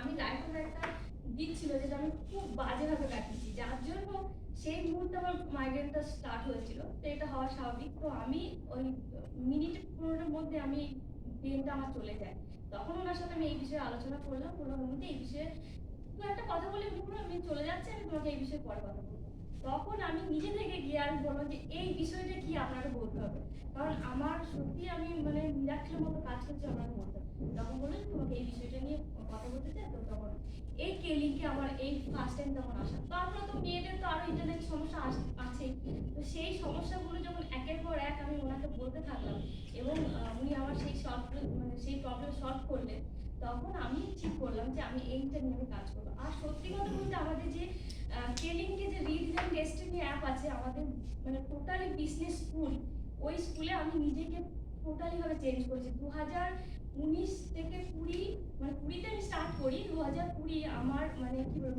আমি লাইফের একটা দিক ছিল যেটা আমি খুব বাজেভাবে কাটিয়েছি, যার জন্য সেই মুহূর্তে আমার মাইগ্রেনটা স্টার্ট হয়েছিল। তো এটা হওয়া স্বাভাবিক। তো আমি ওই মিনিট ১৫টার মধ্যে আমি পেনটা আমার চলে যায়। তখন ওনার সাথে আমি এই বিষয়ে আলোচনা করলাম। বললাম, "বন্ধু, এই বিষয়ে তুই একটা কথা বলে বলবো, আমি চলে যাচ্ছি, আমি তোমাকে এই বিষয়ে পরে কথা বলবো।" তখন আমি নিজে থেকে গিয়ে আমি বললাম যে এই বিষয়টা কি আপনাকে বলতে হবে, কারণ আমার সত্যি আমি মানে মিরাক্কেলের মতো কাজ করছে, আপনাকে বলতে হবে। তখন বললেন, তোমাকে এই বিষয়টা নিয়ে কথা বলতে চাই। তো তখন এই কেলিংকে আমার এই ফার্স্ট টাইম তখন আসা। তো আমরা তো মেয়েদের তো আরো ইন্টারনেট সমস্যা আছেই। তো সেই সমস্যাগুলো যখন একের পর এক আমি ওনাকে বলতে থাকলাম এবং উনি আমার সেই মানে সেই প্রবলেম সলভ করলেন, তখন আমি ঠিক করলাম যে আমি এইটা নিয়ে আমি কাজ করবো। আর সত্যি কথা বলতে আমাদের যে কেলিংকে যে রিডিজাইন ডেস্টিনি অ্যাপ আছে আমাদের, মানে টোটালি বিজনেস স্কুল, ওই স্কুলে আমি নিজেকে টোটালি ভাবে চেঞ্জ করেছি। 2019 থেকে 20, মানে 20তে আমি স্টার্ট করি। 2020 আমার মানে কি বলবো,